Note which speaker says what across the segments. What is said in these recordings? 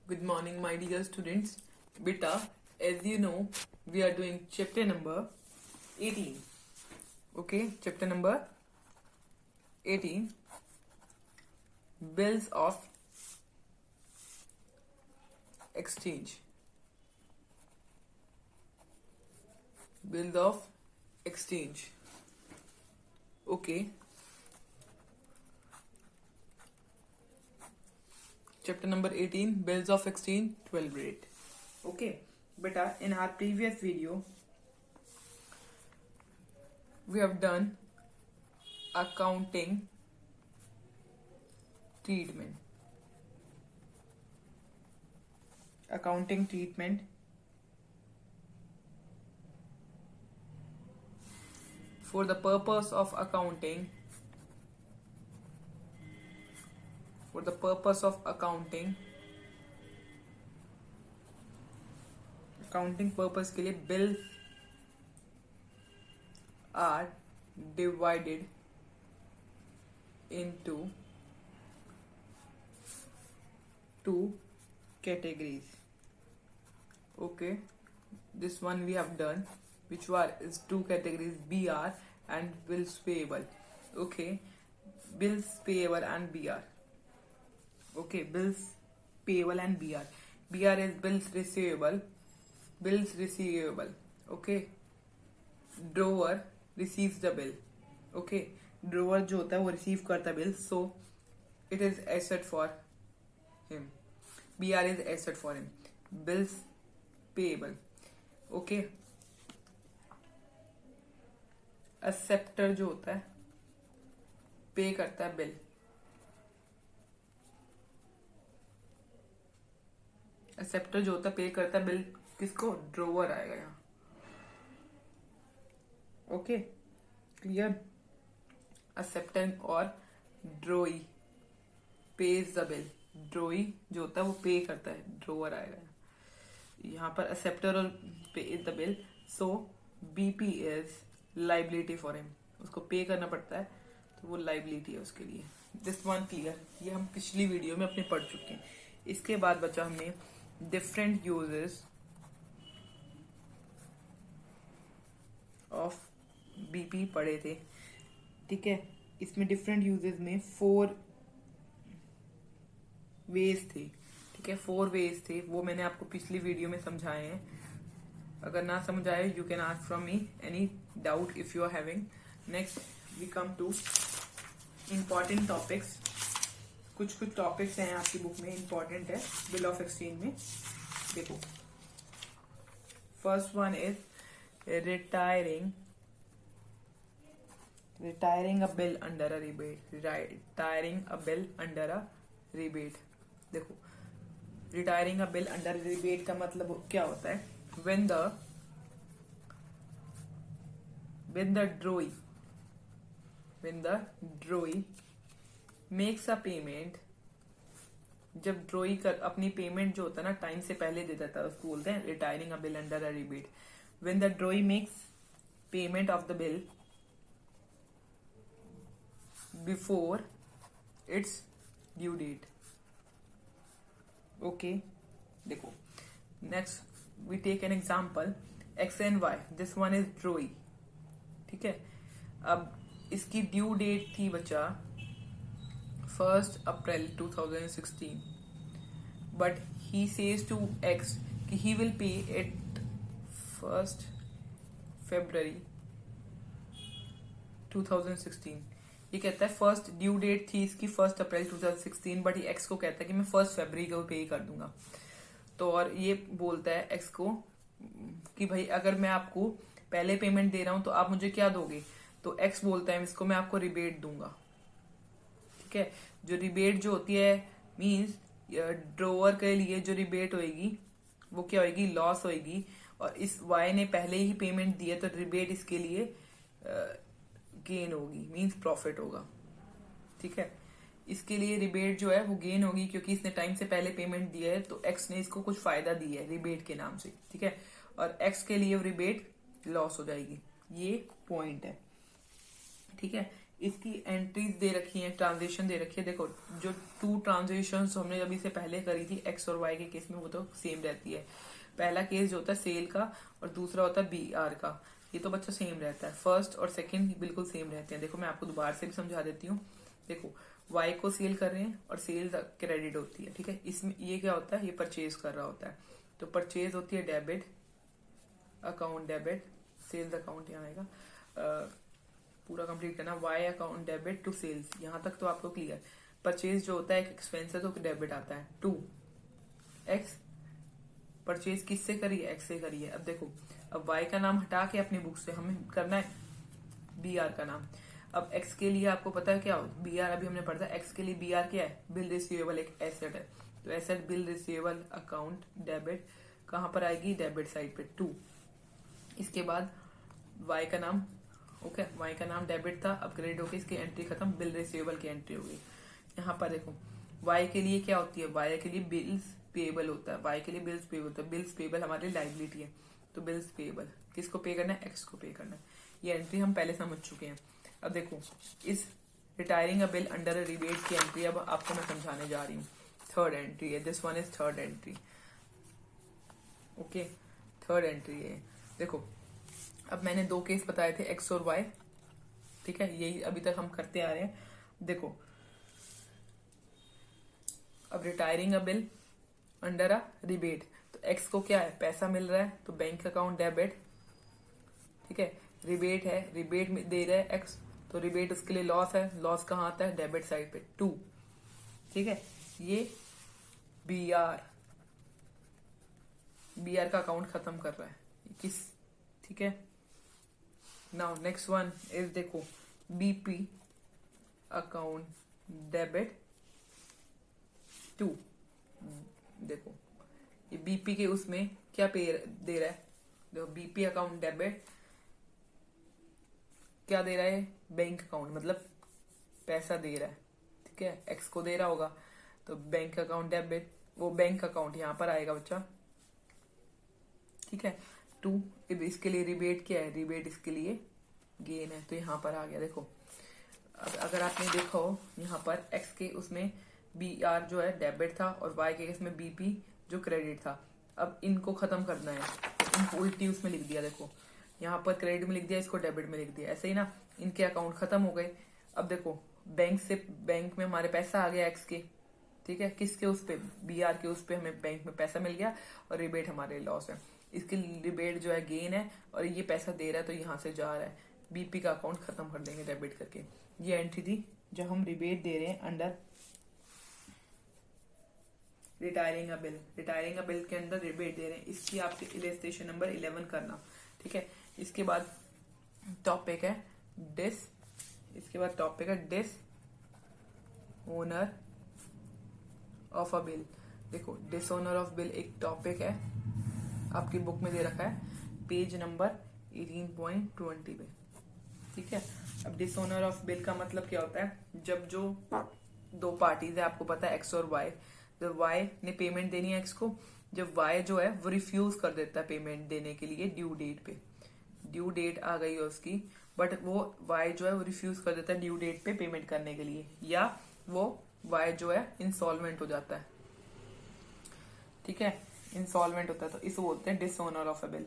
Speaker 1: Good morning, my dear students. Beta, as you know, we are doing chapter number 18. Okay, chapter number 18, Bills of Exchange. Bills of Exchange. Okay. Chapter number 18, Bills of Exchange, 12 rate. Okay, beta, in our previous video, we have done accounting treatment. Accounting treatment for the purpose of accounting. For the purpose of accounting purpose के लिए bills are divided into two categories. Okay, this one we have done, which is two categories, BR and bills payable. Okay, bills payable and BR. Okay, bills payable and BR. BR is bills receivable. Bills receivable. Okay, drawer receives the bill. Okay, drawer जो होता है वो receive करता है bill, so it is asset for him. BR is asset for him. Bills payable. Okay, acceptor जो होता है पे करता है बिल. एक्सेप्टर जो होता है पे करता है बिल किसको? ड्रोवर आएगा यहाँ. Okay, clear. एक्सेप्टेंस और ड्रोई पेज द बिल. ड्रोई जो होता है वो पे करता है, ड्रोवर आएगा यहाँ पर. एक्सेप्टर और पे is the bill, so BP is liability for him. उसको पे करना पड़ता है तो वो लाइबिलिटी है उसके लिए. This one clear. ये हम पिछली वीडियो में अपने पढ़ चुके हैं. इसके बाद बचा हमने डिफरेंट यूजेस ऑफ बीपी पढ़े थे. ठीक है, इसमें डिफरेंट यूजेस में 4 वेज थे. ठीक है, 4 वेज थे, वो मैंने आपको पिछली वीडियो में समझाए हैं. अगर ना समझ आए, you can ask from me any doubt if you are having. Next we come to important topics. कुछ टॉपिक्स हैं आपकी बुक में, इंपॉर्टेंट है बिल ऑफ एक्सचेंज में. देखो, first one is retiring a bill under a rebate. Retiring a bill under a rebate. देखो, retiring a bill under rebate का मतलब क्या होता है? when the drawee makes a payment. जब ड्रोई अपनी पेमेंट जो होता है ना टाइम से पहले दे देता है, उसको बोलते हैं retiring a bill under a rebate. When the drawee makes payment of the bill before its due date. Okay, देखो, next we take an example x and y. This one is drawee. ठीक है, अब इसकी due date थी बच्चा 1 April 2016, but he says to x कि he will pay eight 1 फरवरी 2016. ये कहता है फर्स्ट ड्यू डेट थी इसकी 1 अप्रैल 2016, बट ये एक्स को कहता है कि मैं 1 फरवरी को पे कर दूंगा. तो और ये बोलता है एक्स को कि भाई अगर मैं आपको पहले पेमेंट दे रहा हूं तो आप मुझे क्या दोगे? तो एक्स बोलता है इसको मैं आपको रिबेट दूंगा. ठीक है, जो रिबेट जो होती है मींस ड्रोवर के लिए जो रिबेट होएगी वो क्या होएगी? लॉस होएगी. और इस वाई ने पहले ही पेमेंट दी है तो रिबेट इसके लिए गेन होगी, मींस प्रॉफिट होगा. ठीक है, इसके लिए रिबेट जो है वो गेन होगी क्योंकि इसने टाइम से पहले पेमेंट दिया है, तो एक्स ने इसको कुछ फायदा दिया है रिबेट के नाम से. ठीक है, और एक्स के लिए रिबेट लॉस हो जाएगी. ये पॉइंट है. ठीक है, इसकी एंट्रीज दे रखी हैं, ट्रांजेक्शन दे रखी है। देखो जो 2 ट्रांजेक्शन हमने अभी से पहले करी थी एक्स और वाई के केस में, वो तो सेम रहती है। पहला केस जो होता है सेल का और दूसरा होता है BR का, ये तो बच्चा सेम रहता है। फर्स्ट और सेकंड बिल्कुल सेम रहते हैं। देखो मैं आपको दोबारा से भी समझा देती हूँ। देखो वाई को सेल कर रहे हैं और सेल क्रेडिट होती है, ठीक है। इसमें ये क्या होता है, ये परचेज कर रहा होता है, तो परचेज होती है debit account, debit sales account यहाँ आएगा। पूरा कंप्लीट करना, Y account debit to sales, यहाँ तक तो आपको क्लियर। परचेज जो होता है एक एक्सपेंस है तो डेबिट आता है टू एक्स। परचेज किससे करी है, एक्स से करी है। अब देखो अब वाई का नाम हटा के अपनी बुक से हमें करना है BR का नाम। अब एक्स के लिए आपको पता है क्या BR अभी हमने पढ़ा था, एक्स के लिए BR क्या है, बिल रिसीवेबल, एक एसेट है। तो asset bill receivable account debit कहां पर आएगी, डेबिट साइड पे 2। इसके बाद वाई का नाम, ओके वाई का नाम डेबिट था, अब क्रेडिट होकर इसकी एंट्री खत्म, बिल रिसीवेबल की एंट्री हो गई। यहाँ पर देखो वाई के लिए क्या होती है, वाई के लिए बिल्स पेएबल होता है, वाई के लिए बिल्स पेएबल होता है। बिल्स पेएबल हमारी लाइबिलिटी है, तो बिल्स पेएबल किसको पे करना है, एक्स को पे करना है। ये एंट्री हम पहले समझ चुके हैं। अब देखो इस retiring a bill under a rebate की एंट्री अब आपको मैं समझाने जा रही हूँ। थर्ड एंट्री है, this one is third entry, okay third entry है। देखो अब मैंने 2 केस बताए थे एक्स और वाई, ठीक है, यही अभी तक हम करते आ रहे हैं। देखो अब retiring a bill under a rebate, तो एक्स को क्या है, पैसा मिल रहा है तो बैंक अकाउंट डेबिट, ठीक है। रिबेट है, रिबेट में दे रहा है एक्स, तो रिबेट उसके लिए लॉस है, लॉस कहाँ आता है, डेबिट साइड पे 2, ठीक है। ये BR का अकाउंट खत्म कर रहा है किस, ठीक है। नाउ नेक्स्ट वन इज देखो BP अकाउंट डेबिट 2। देखो ये BP के उसमें क्या पे दे रहा है, देखो BP अकाउंट डेबिट क्या दे रहा है, बैंक अकाउंट, मतलब पैसा दे रहा है, ठीक है, एक्स को दे रहा होगा, तो बैंक अकाउंट डेबिट, वो बैंक अकाउंट यहाँ पर आएगा बच्चा, ठीक है। 2 इसके लिए रिबेट क्या है, रिबेट इसके लिए गेन है, तो यहाँ पर आ गया। देखो अगर आपने देखा हो यहाँ पर एक्स के उसमें BR जो है डेबिट था और वाई के इसमें BP जो क्रेडिट था। अब इनको खत्म करना है, तो इनको उल्टी उसमें लिख दिया। देखो यहाँ पर क्रेडिट में लिख दिया, इसको डेबिट में लिख दिया, ऐसे ही ना, इनके अकाउंट खत्म हो गए। अब देखो बैंक में हमारे पैसा आ गया एक्स के, ठीक है, किसके उस पे, BR के उस पे हमें बैंक में पैसा मिल गया और रिबेट हमारे लॉस है। इसके रिबेट जो है गेन है और ये पैसा दे रहा है तो यहाँ से जा रहा है, BP का अकाउंट खत्म कर देंगे डेबिट करके। ये एंट्री थी जब हम रिबेट दे रहे हैं under retiring a bill, retiring a bill के अंदर रिबेट दे रहे हैं। इसकी आपके इलस्ट्रेशन नंबर 11 करना, ठीक है। इसके बाद टॉपिक है डिस, इसके बाद टॉपिक है dishonour of a bill. देखो डिसओनर ऑफ बिल एक टॉपिक है, आपकी बुक में दे रखा है पेज नंबर 18.20 पे, ठीक है। अब डिसओनर ऑफ बिल का मतलब क्या होता है, जब जो 2 पार्टीज है, आपको पता है एक्स और वाई, जब वाई ने पेमेंट देनी है एक्स को, जब वाई जो है वो रिफ्यूज कर देता है पेमेंट देने के लिए ड्यू डेट पे, ड्यू डेट आ गई है उसकी, बट वो वाई जो है वो रिफ्यूज कर देता है ड्यू डेट पे पेमेंट करने के लिए, या वो वाई जो है इंसॉल्वेंट हो जाता है, ठीक है, इंसॉल्वेंट होता है, तो इसको बोलते हैं डिसओनर ऑफ अ बिल।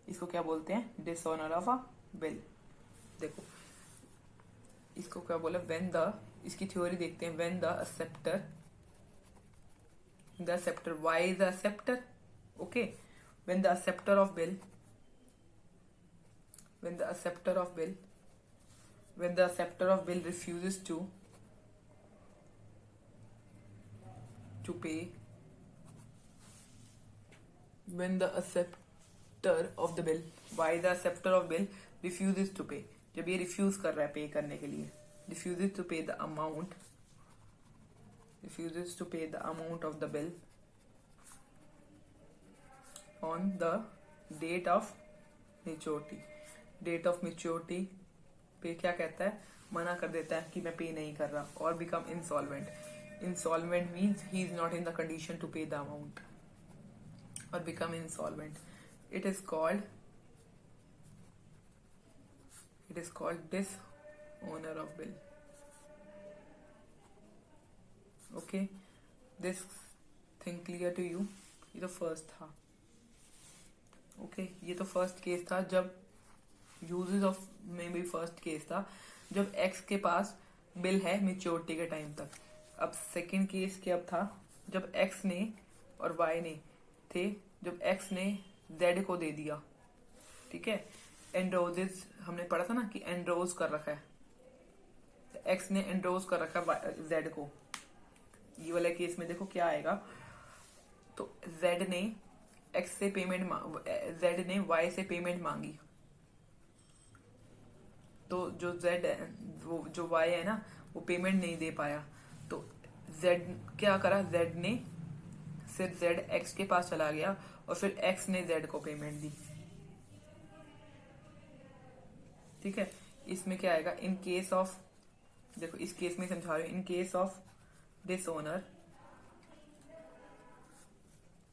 Speaker 1: इसको क्या बोलते हैं, डिसओनर ऑफ अ बिल। देखो इसको क्या बोला, व्हेन द, इसकी थ्योरी देखते हैं, when the acceptor, the acceptor, why is the acceptor, okay, when the acceptor of bill, when the acceptor of bill, when the acceptor of bill refuses to pay, when the acceptor of the bill, why the acceptor of bill refuses to pay, जब ये refuse कर रहा है पे करने के लिए, refuses to pay the amount, refuses to pay the amount of the bill on the date of maturity, date of maturity पे क्या कहता है, मना कर देता है कि मैं पे नहीं कर रहा, और become insolvent, insolvent means he is not in the condition to pay the amount, or become insolvent, it is called dishonor of bill. Okay, this thing clear to you? ये तो फर्स्ट था। ओके, ये तो first case था जब uses of में भी first case था जब एक्स के पास बिल है मेच्योरिटी के टाइम तक। अब सेकंड केस क्या था? जब एक्स ने और वाई ने थे, जब एक्स ने जेड को दे दिया, ठीक है, एंड्रोजेस हमने पढ़ा था ना कि एंड्रोज कर रखा है, एक्स ने एंड्रोज कर रखा है जेड को। ये वाले केस में देखो क्या आएगा, तो जेड ने एक्स से पेमेंट जेड ने वाई से पेमेंट मांगी, तो जो जेड है वो जो वाई है ना वो पेमेंट नहीं दे पाया, तो जेड क्या करा, जेड ने सिर्फ जेड एक्स के पास चला गया और फिर एक्स ने जेड को पेमेंट दी, ठीक है। इसमें क्या आएगा, इन केस ऑफ, देखो इस केस में समझा रही हूँ, इन case of this owner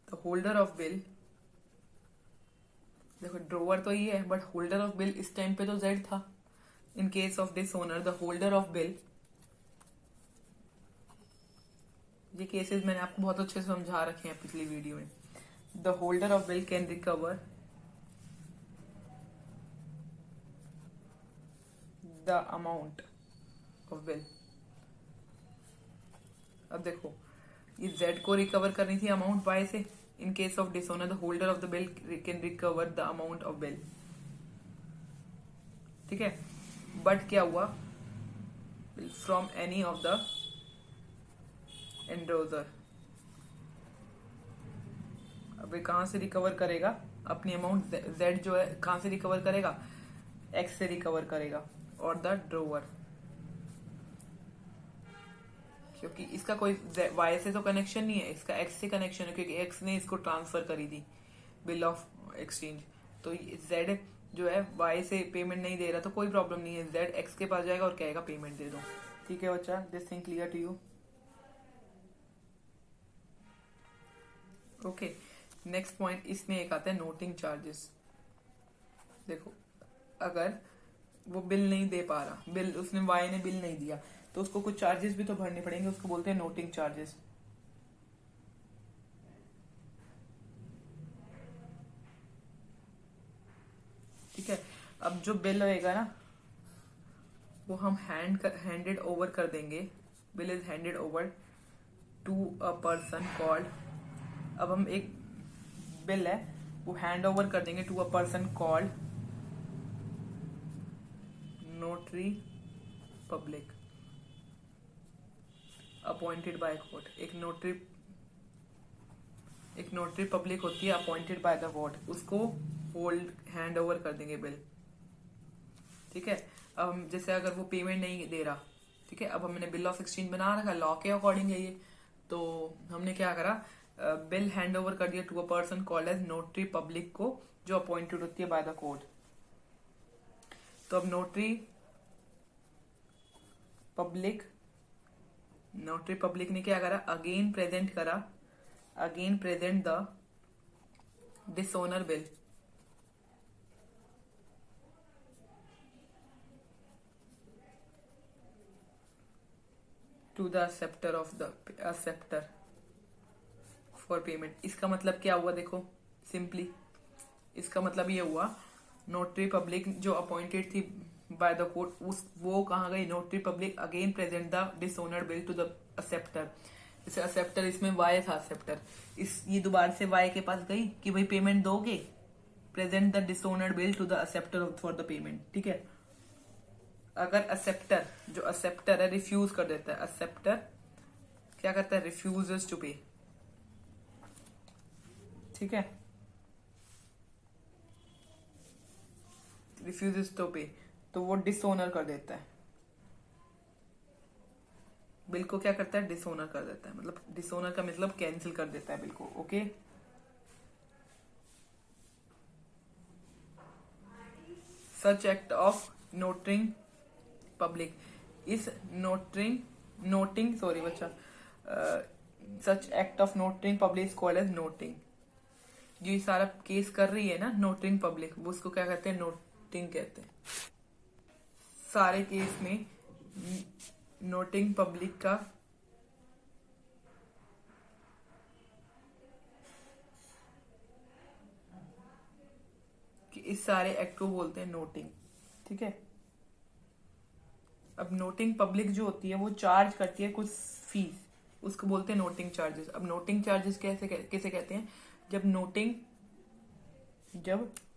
Speaker 1: the holder of bill, देखो ड्रोवर तो ये है बट होल्डर ऑफ बिल इस टाइम पे तो जेड था। इन case of this owner the holder of bill, ये केसेस मैंने आपको बहुत अच्छे से समझा रखे हैं पिछली वीडियो में। The holder of bill can recover the amount of bill. अब देखो ये जेड को रिकवर करनी थी अमाउंट वाई से, in case of dishonour the holder of the bill can recover the amount of bill, ठीक है। बट क्या हुआ, from any of the endorser, अब ये कहां से रिकवर करेगा अपनी अमाउंट, जेड जो है कहां से रिकवर करेगा, एक्स से रिकवर करेगा और द ड्रोवर, क्योंकि इसका कोई वाई से तो कनेक्शन नहीं है, इसका एक्स से कनेक्शन है क्योंकि एक्स ने इसको ट्रांसफर करी थी बिल ऑफ एक्सचेंज। तो जेड जो है वाई से पेमेंट नहीं दे रहा तो कोई प्रॉब्लम नहीं है, जेड एक्स के पास जाएगा और कहेगा पेमेंट दे दो, ठीक है बच्चा। This thing clear to you? Okay, next point इसमें एक आता है नोटिंग चार्जेस। देखो अगर वो बिल नहीं दे पा रहा, बिल उसने वाई ने बिल नहीं दिया तो उसको कुछ चार्जेस भी तो भरने पड़ेंगे, उसको बोलते हैं नोटिंग चार्जेस, ठीक है। अब जो बिल होएगा ना वो हम हैंडेड ओवर कर देंगे, bill is handed over to a person called, अब हम एक बिल है वो हैंड ओवर कर देंगे to a person called notary public appointed by court. एक नोटरी पब्लिक होती है अपॉइंटेड बाय द कोर्ट, उसको होल्ड हैंड ओवर कर देंगे बिल, ठीक है। अब हम जैसे अगर वो पेमेंट नहीं दे रहा, ठीक है, अब हमने बिल ऑफ एक्सचेंज बना रखा लॉ के अकॉर्डिंग है ये, तो हमने क्या करा, बिल हैंड ओवर कर दिया to a person called as notary public को, जो अपॉइंटेड होती है बाय द कोर्ट। तो अब नोटरी पब्लिक ने क्या करा, again present the dishonour bill to the acceptor for payment. इसका मतलब क्या हुआ, देखो सिंपली इसका मतलब ये हुआ, नोटरी पब्लिक जो अपॉइंटेड थी बाय द कोर्ट वो कहाँ गई, notary public again present the dishonour bill to the acceptor. जैसे एक्सेप्टर इसमें वाई था, एक्सेप्टर ये दोबारा से वाई के पास गई कि भाई पेमेंट दोगे, present the dishonour bill to the acceptor for the payment, ठीक है। अगर एक्सेप्टर है रिफ्यूज कर देता है, एक्सेप्टर क्या करता है, रिफ्यूजेस टू पे, ठीक है, रिफ्यूजेस टू पे, तो वो डिसओनर कर देता है बिल को, क्या करता है, डिसओनर कर देता है, मतलब डिसओनर का मतलब कैंसिल कर देता है बिल को, okay. Such act of noting public, इस such act of noting public called as noting. जो ये सारा केस कर रही है ना नोटिंग पब्लिक, वो उसको क्या कहते हैं, नोटिंग कहते हैं। सारे केस में नोटिंग पब्लिक का इस सारे एक्ट को बोलते हैं नोटिंग। ठीक है, अब नोटिंग पब्लिक जो होती है वो चार्ज करती है कुछ फीस, उसको बोलते हैं नोटिंग चार्जेस। अब नोटिंग चार्जेस कैसे कहते हैं, जब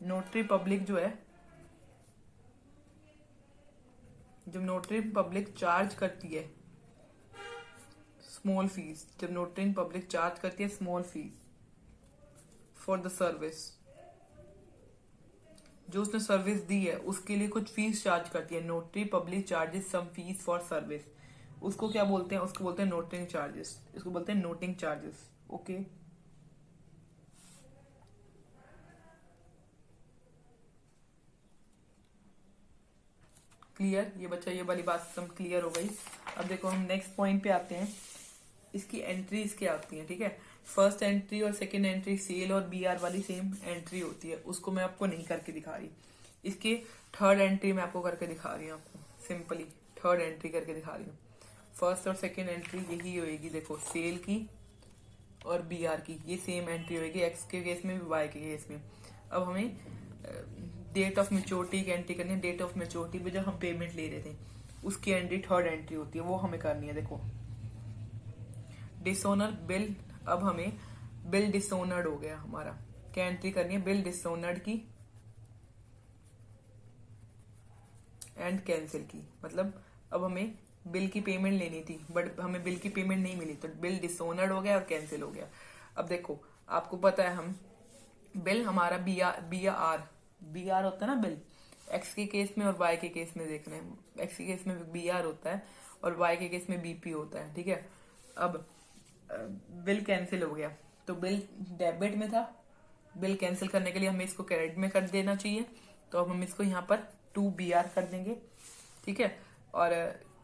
Speaker 1: नोटरी पब्लिक जो है, जब नोटरी पब्लिक चार्ज करती है स्मॉल फीस, जब नोटरी पब्लिक चार्ज करती है small fees for the service, जो उसने सर्विस दी है उसके लिए कुछ फीस चार्ज करती है, notary public charges some fees for service, उसको क्या बोलते हैं, उसको बोलते हैं नोटिंग चार्जेस, इसको बोलते हैं नोटिंग चार्जेस। ओके, क्लियर, ये बच्चा ये वाली बात सब क्लियर हो गई। अब देखो हम नेक्स्ट पॉइंट पे आते हैं, इसकी एंट्रीज क्या आती हैं। ठीक है, फर्स्ट एंट्री और सेकंड एंट्री सेल और बीआर वाली सेम एंट्री होती है, उसको मैं आपको नहीं करके दिखा रही। इसकी थर्ड एंट्री मैं आपको करके दिखा रही हूँ, आपको सिंपली थर्ड एंट्री करके दिखा रही हूँ। फर्स्ट और सेकंड एंट्री यही होगी, देखो सेल की और बीआर की ये सेम एंट्री होगी, एक्स के केस में भी वाई के केस में। अब हमें डेट ऑफ मेच्योरिटी की एंट्री करनी है, डेट ऑफ मेच्योरिटी पे जब हम पेमेंट ले रहे थे उसकी एंट्री थर्ड एंट्री होती है, वो हमें करनी है। देखो डिसोनर बिल, अब हमें बिल डिसोनर्ड हो गया हमारा, क्या एंट्री करनी है, बिल डिसोनर्ड की एंड कैंसिल की। मतलब अब हमें बिल की पेमेंट लेनी थी बट हमें बिल की पेमेंट नहीं मिली, तो बिल डिसोनर्ड हो गया और कैंसिल हो गया। अब देखो आपको पता है हम बिल हमारा बी आर होता है ना, बिल एक्स के केस में और वाई के केस में देख रहे हैं, एक्स के केस में बी आर होता है और वाई के केस में बीपी होता है। ठीक है, अब बिल कैंसिल हो गया, तो बिल डेबिट में था, बिल कैंसिल करने के लिए हमें इसको क्रेडिट में कर देना चाहिए, तो अब हम इसको यहाँ पर 2BR कर देंगे। ठीक है, और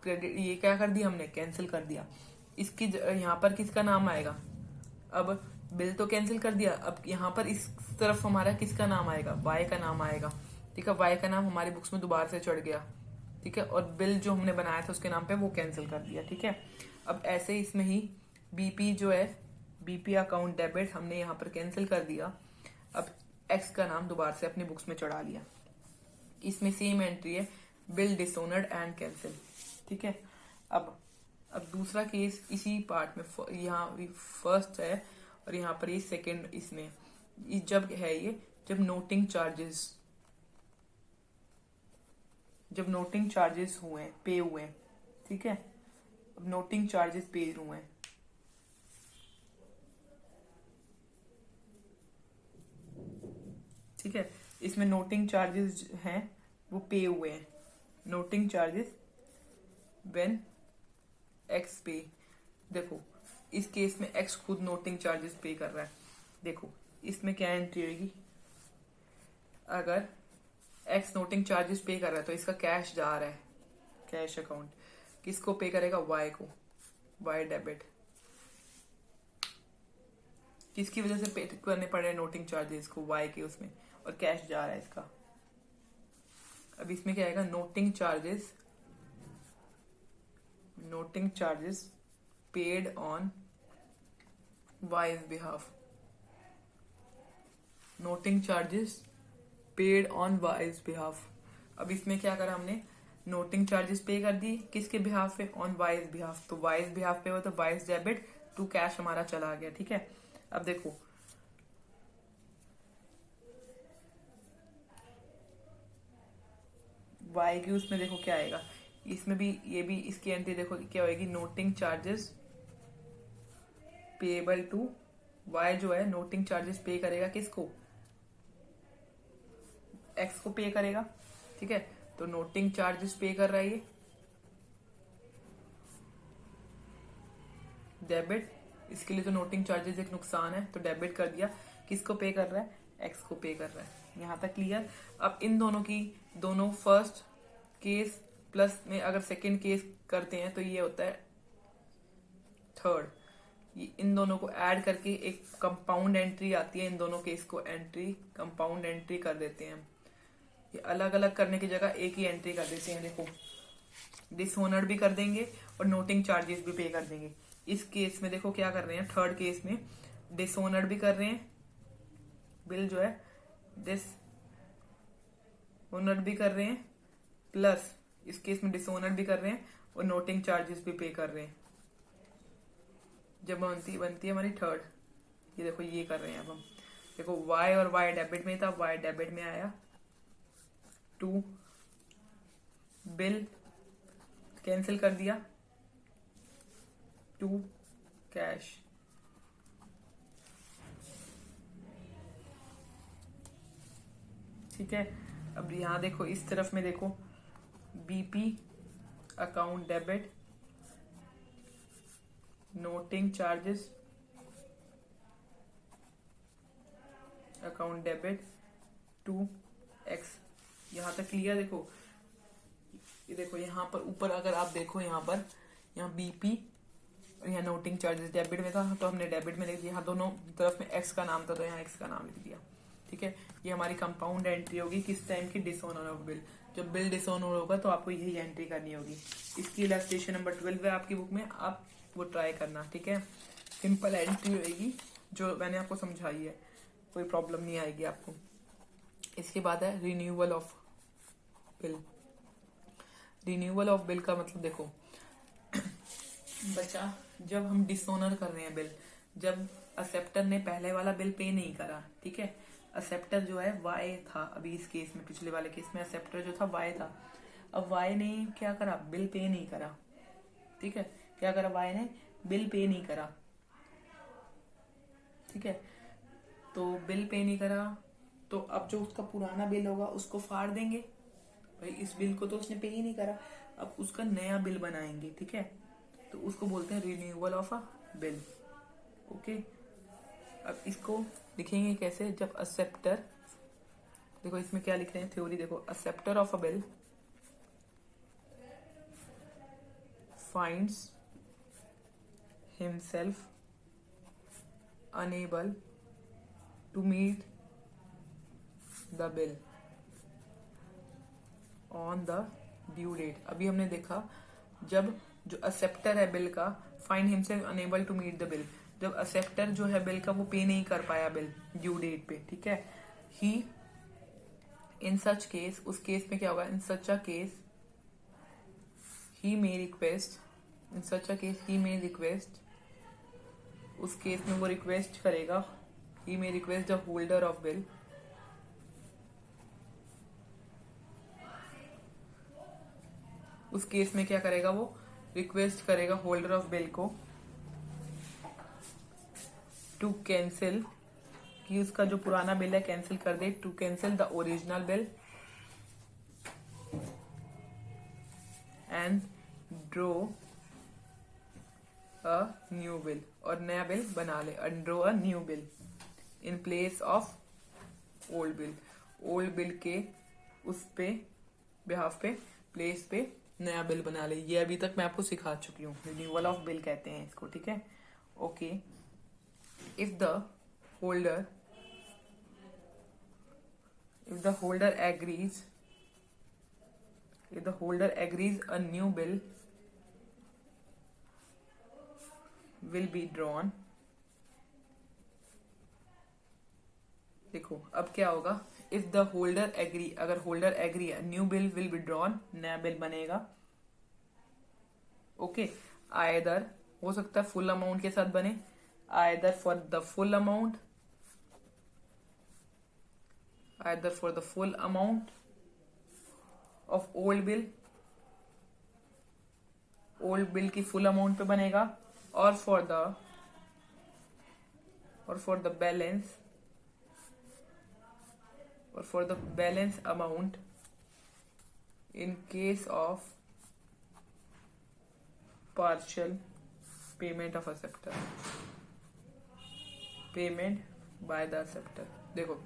Speaker 1: क्रेडिट ये क्या कर दिया हमने, कैंसिल कर दिया। इसकी यहाँ पर किसका नाम आएगा, अब बिल तो कैंसिल कर दिया, अब यहाँ पर इस तरफ हमारा किसका नाम आएगा, वाई का नाम आएगा। ठीक है, वाई का नाम हमारी बुक्स में दोबारा से चढ़ गया। ठीक है, और बिल जो हमने बनाया था उसके नाम पे वो कैंसिल कर दिया। ठीक है, अब ऐसे ही इसमें ही बीपी जो है, बीपी अकाउंट डेबिट हमने यहाँ पर कैंसिल कर दिया, अब एक्स का नाम दोबारा से अपनी बुक्स में चढ़ा लिया। इसमें सेम एंट्री है, बिल डिसोनर्ड एंड कैंसिल। ठीक है, अब दूसरा केस इसी पार्ट में, यहाँ फर्स्ट है और यहाँ पर ये सेकेंड, इसमें जब है ये जब नोटिंग चार्जेस हुए हैं, पे हुए हैं। ठीक है, अब नोटिंग चार्जेस पे हुए हैं, ठीक है, इसमें नोटिंग चार्जेस हैं वो पे हुए हैं, नोटिंग चार्जेस व्हेन एक्स पे। देखो इस केस में एक्स खुद नोटिंग चार्जेस पे कर रहा है। देखो इसमें क्या एंट्री होगी, अगर एक्स नोटिंग चार्जेस पे कर रहा है तो इसका कैश जा रहा है, कैश अकाउंट किसको पे करेगा, वाई को, वाई डेबिट। किसकी वजह से पे करने पड़ रहे हैं नोटिंग चार्जेस को, वाई के उसमें, और कैश जा रहा है इसका। अब इसमें क्या आएगा, noting charges paid on wise behalf, noting charges paid on wise behalf. अब इसमें क्या करा हमने, नोटिंग चार्जेस पे कर दी किसके बिहाफ पे, ऑन वाइज बिहाफ, तो वाइज बिहाफ पे हो तो वाइज डेबिट टू कैश हमारा चला गया। ठीक है, अब देखो वाई की उसमें देखो क्या आएगा, इसमें भी ये भी इसकी एंट्री देखो क्या होगी, noting charges payable to Y, जो है नोटिंग चार्जेस पे करेगा किसको, एक्स को पे करेगा। ठीक है, तो नोटिंग चार्जेस पे कर रहा है ये डेबिट, इसके लिए तो नोटिंग चार्जेस एक नुकसान है तो डेबिट कर दिया, किसको पे कर रहा है, एक्स को पे कर रहा है। यहां तक क्लियर। अब इन दोनों फर्स्ट केस प्लस में अगर सेकंड केस करते हैं तो ये होता है थर्ड, ये इन दोनों को ऐड करके एक कंपाउंड एंट्री आती है, इन दोनों केस को एंट्री कंपाउंड एंट्री कर देते हैं। ये अलग अलग करने की जगह एक ही एंट्री कर देते हैं। देखो डिसऑनर्ड भी कर देंगे और नोटिंग चार्जेस भी पे कर देंगे। इस केस में देखो क्या कर रहे हैं, थर्ड केस में डिसऑनर्ड भी कर रहे हैं, बिल जो है ओनर भी कर रहे हैं, प्लस इस केस में डिसओनर भी कर रहे हैं और नोटिंग चार्जेस भी पे कर रहे हैं। जब बनती है हमारी थर्ड, ये देखो ये कर रहे हैं अब हम। देखो वाई और वाई डेबिट में था, वाई डेबिट में आया, टू बिल कैंसिल कर दिया, टू कैश। ठीक है, अब यहां देखो इस तरफ में देखो, BP account debit, noting charges account debit, to X. यहां तक क्लियर। देखो ये देखो यहाँ पर ऊपर अगर आप देखो यहाँ पर, यहाँ बीपी और यहाँ नोटिंग चार्जेस डेबिट में था तो हमने डेबिट में लिख दिया, यहाँ दोनों तरफ में एक्स का नाम था तो यहाँ एक्स का नाम लिख दिया। ठीक है, ये हमारी कंपाउंड एंट्री होगी किस टाइम की, डिसऑनर ऑफ बिल। जब बिल डिसऑनर होगा तो आपको यही एंट्री करनी होगी। इसकी इलस्ट्रेशन नंबर 12 है आपकी बुक में, आप वो ट्राई करना। ठीक है, सिंपल एंट्री होगी जो मैंने आपको समझाई है, कोई प्रॉब्लम नहीं आएगी आपको। इसके बाद है renewal of bill. Renewal of bill का मतलब देखो बच्चा, जब हम डिसऑनर कर रहे हैं बिल, जब एक्सेप्टर ने पहले वाला बिल पे नहीं करा, ठीक है, एक्सेप्टर जो है वाई था, अभी इस केस में पिछले वाले केस में एक्सेप्टर जो था वाई था, अब वाई ने क्या करा, बिल पे नहीं करा। ठीक है, क्या करा, वाई ने बिल पे नहीं करा। ठीक है, तो बिल पे नहीं करा तो अब जो उसका पुराना बिल होगा उसको फाड़ देंगे, भाई इस बिल को तो उसने पे ही नहीं करा, अब उसका नया बिल बनाएंगे। ठीक है, तो उसको बोलते हैं renewal of a bill. Okay, अब इसको लिखेंगे कैसे, जब एक्सेप्टर, देखो इसमें क्या लिख रहे हैं थ्योरी, देखो acceptor of a bill finds himself unable to meet the bill on the due date। अभी हमने देखा जब जो एक्सेप्टर है बिल का, find himself unable to meet the bill, जब एक्सेप्टर जो है बिल का वो पे नहीं कर पाया बिल ड्यू डेट पे। ठीक है, ही इन सच केस, उस केस में क्या होगा, in such a case he may request, in such a case he may request, उस केस में वो रिक्वेस्ट करेगा, he may request the holder of bill उस केस में क्या करेगा, वो रिक्वेस्ट करेगा होल्डर ऑफ बिल को टू कैंसिल, कि उसका जो पुराना बिल है कैंसिल कर दे, to cancel the original bill and draw a new bill, और नया बिल बना ले, and draw a new bill in place of old bill, old bill के उस पे बिहाफ पे, प्लेस पे नया बिल बना ले। ये अभी तक मैं आपको सिखा चुकी हूँ, रिन्यूअल ऑफ बिल कहते हैं इसको। ठीक है, okay, if the holder agrees, if the holder agrees, a new bill will be drawn। देखो अब क्या होगा, इफ द होल्डर एग्री, अगर होल्डर एग्री है, new bill will be drawn, नया बिल बनेगा। ओके, आइदर हो सकता है फुल अमाउंट के साथ बने, either for the full amount, either for the full amount of old bill, old bill की फुल अमाउंट पे बनेगा, और फॉर द बैलेंस, और for the balance amount in case of partial payment of acceptor, payment by the acceptor. देखो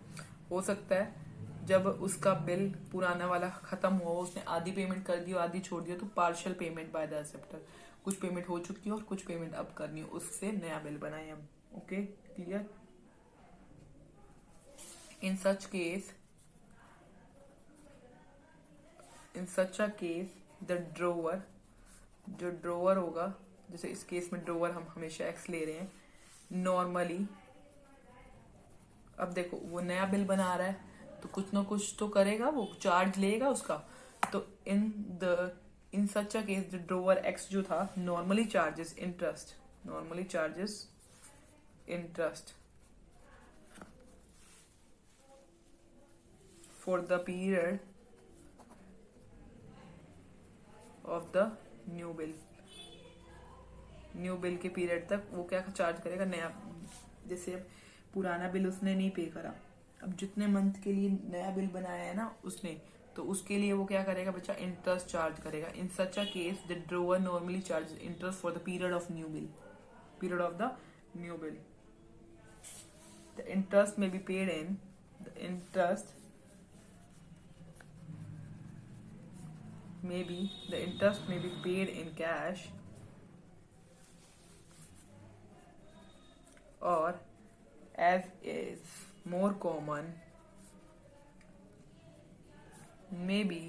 Speaker 1: हो सकता है जब उसका बिल पुराना वाला खत्म हुआ, उसने आधी पेमेंट कर दी और आधी छोड़ दिया, तो partial payment by the acceptor, कुछ पेमेंट हो चुकी है और कुछ पेमेंट अब करनी है, उससे नया बिल बनाए हम। Okay, clear. In such a case the drawer, जो ड्रोवर होगा, जैसे इस केस में ड्रोवर हम हमेशा एक्स ले रहे हैं, नॉर्मली, अब देखो वो नया बिल बना रहा है तो कुछ ना कुछ तो करेगा, वो चार्ज लेगा उसका। तो in such a case the drawer X जो था normally charges interest for the period of the new bill के पीरियड तक वो क्या चार्ज करेगा, नया। जैसे अब पुराना बिल उसने नहीं पे करा, अब जितने मंथ के लिए नया बिल बनाया है ना उसने, तो उसके लिए वो क्या करेगा बच्चा, इंटरेस्ट चार्ज करेगा। In such a case the drawer normally charge interest for the period of the new bill. The interest may be paid in the interest may be paid in cash or, as is more common, may be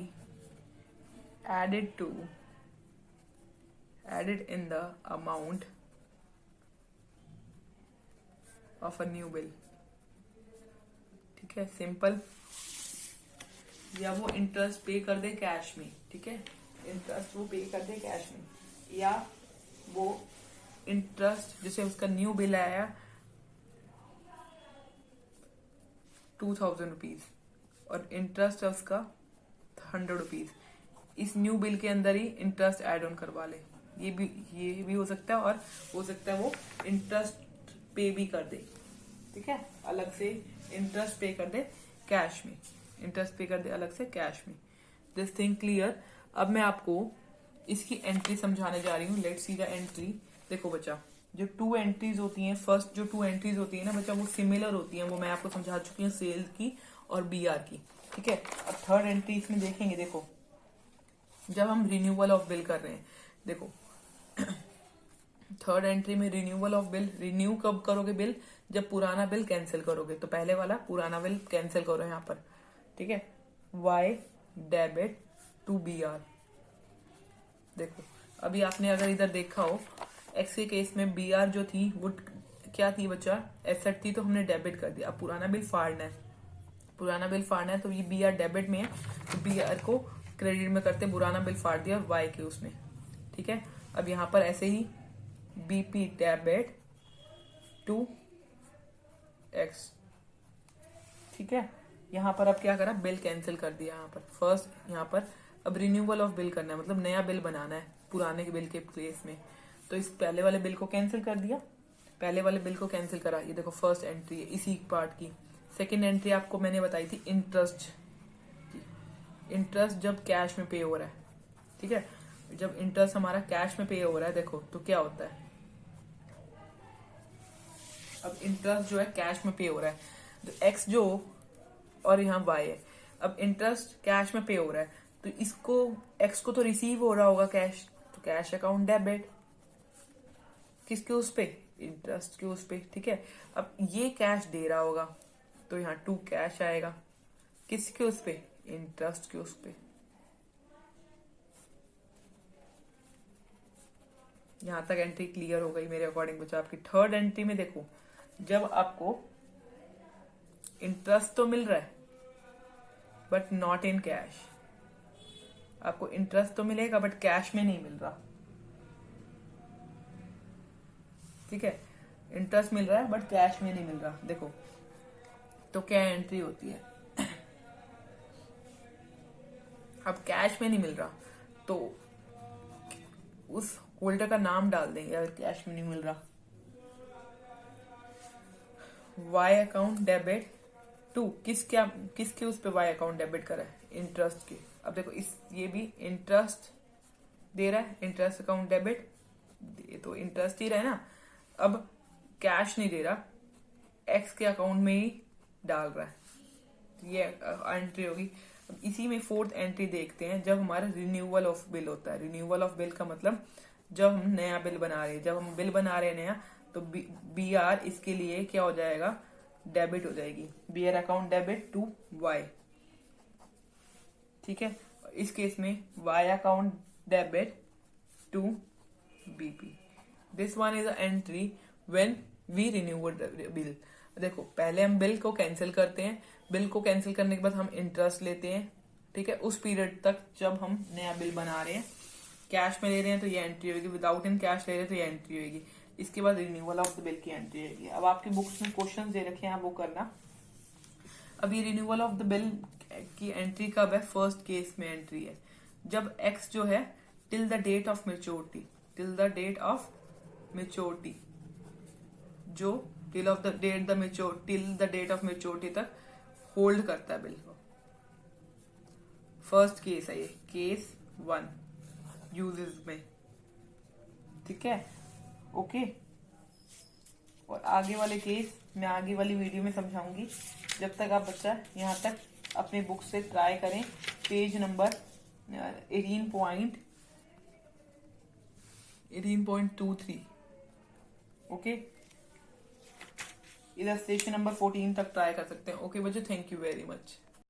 Speaker 1: added in the amount of a new bill। ठीक है, simple. या वो interest पे कर दे cash में, ठीक है, interest वो पे कर दे कैश में, या वो इंटरेस्ट जैसे उसका न्यू बिल आया 2000 रुपीज और इंटरेस्ट है उसका 100 रुपीज, इस न्यू बिल के अंदर ही इंटरेस्ट एड ऑन करवा ले। ये भी हो सकता है, और हो सकता है वो इंटरेस्ट पे भी कर दे, ठीक है, अलग से इंटरेस्ट पे कर दे कैश में, अलग से कैश में। This thing clear. अब मैं आपको इसकी एंट्री समझाने जा रही हूँ। Let's see the entry. देखो बच्चा, जो 2 एंट्रीज होती हैं, फर्स्ट जो 2 एंट्रीज होती है ना बच्चा, वो सिमिलर होती हैं, वो मैं आपको समझा चुकी हूँ, सेल की और बीआर की, ठीक है। अब थर्ड एंट्री इसमें देखेंगे। देखो, जब हम रिन्यूअल ऑफ बिल कर रहे हैं, देखो थर्ड एंट्री में रिन्यूअल ऑफ बिल, रिन्यू कब करोगे बिल, जब पुराना बिल कैंसिल करोगे। तो पहले वाला पुराना बिल कैंसिल करो यहाँ पर, ठीक है, Y debit to B R. देखो अभी आपने अगर इधर देखा हो, एक्स के केस में बी आर जो थी वो क्या थी बच्चा, एसेट थी, तो हमने डेबिट कर दिया। अब पुराना बिल फाड़ना है, तो ये बी आर डेबिट में है, तो बी आर को क्रेडिट में करते पुराना बिल फाड़ दिया वाई के उसमें, ठीक है। अब यहाँ पर ऐसे ही बीपी डेबिट टू एक्स, ठीक है। यहाँ पर अब क्या करा, बिल कैंसिल कर दिया यहाँ पर फर्स्ट। यहाँ पर अब रिन्यूअल ऑफ बिल करना है, मतलब नया बिल बनाना है पुराने बिल के प्लेस में, तो इस पहले वाले बिल को कैंसिल कर दिया, ये देखो फर्स्ट एंट्री है इसी पार्ट की। सेकेंड एंट्री आपको मैंने बताई थी इंटरेस्ट जब कैश में पे हो रहा है, ठीक है, जब इंटरेस्ट हमारा कैश में पे हो रहा है, देखो तो क्या होता है। अब इंटरेस्ट जो है कैश में पे हो रहा है, तो एक्स जो और यहाँ वाई है। अब इंटरेस्ट कैश में पे हो रहा है, तो इसको एक्स को तो रिसीव हो रहा होगा कैश, तो कैश अकाउंट डेबिट किसके उस पे, इंटरेस्ट के उस पे, ठीक है। अब ये कैश दे रहा होगा, तो यहाँ टू कैश आएगा, किसके उस पे, इंटरेस्ट के उस पे। यहां तक एंट्री क्लियर हो गई मेरे अकॉर्डिंग बच्चा। आपकी थर्ड एंट्री में देखो, जब आपको इंटरेस्ट तो मिल रहा है बट नॉट इन कैश, आपको इंटरेस्ट तो मिलेगा बट कैश में नहीं मिल रहा, ठीक है, इंटरेस्ट मिल रहा है बट कैश में नहीं मिल रहा। देखो तो क्या एंट्री होती है, अब कैश में नहीं मिल रहा तो उस होल्डर का नाम डाल देंगे अगर कैश में नहीं मिल रहा, वाई अकाउंट डेबिट टू किसके उस पे वाई अकाउंट डेबिट करा है, इंटरेस्ट के। अब देखो ये भी इंटरेस्ट दे रहा है, इंटरेस्ट अकाउंट डेबिट, तो इंटरेस्ट ही रहा है ना। अब कैश नहीं दे रहा, एक्स के अकाउंट में ही डाल रहा है, तो ये एंट्री होगी। अब इसी में फोर्थ एंट्री देखते हैं, जब हमारा रिन्यूअल ऑफ बिल होता है। रिन्यूअल ऑफ बिल का मतलब जब हम नया बिल बना रहे हैं, जब हम बिल बना रहे हैं नया, तो बी आर इसके लिए क्या हो जाएगा, डेबिट हो जाएगी, B R account debit to Y, ठीक है। इस केस में Y account debit to BP. This one is a entry when we renew bill. देखो पहले हम बिल को कैंसिल करते हैं, बिल को कैंसिल करने के बाद हम इंटरेस्ट लेते हैं, ठीक है, उस पीरियड तक जब हम नया बिल बना रहे हैं। कैश में ले रहे हैं तो ये एंट्री होगी, विदाउट इन कैश ले रहे हैं तो ये एंट्री होगी। इसके बाद रिन्यूअल ऑफ द बिल की एंट्री होगी। अब आपकी बुक्स में क्वेश्चन दे रखे हैं, आप वो करना। अब ये रिन्यूअल ऑफ द बिल की एंट्री कब है? फर्स्ट केस में एंट्री है जब एक्स जो है till the date of maturity, till the date of maturity, जो till the date of maturity तक होल्ड करता है बिल को। फर्स्ट केस है ये, केस 1 यूजेस में, ठीक है, ओके। और आगे वाले केस मैं आगे वाली वीडियो में समझाऊंगी। जब तक आप बच्चा यहाँ तक अपने बुक से ट्राई करें, page number 18.23, okay. Illustration number 14 तक ट्राई कर सकते हैं। ओके बच्चों, थैंक यू वेरी मच।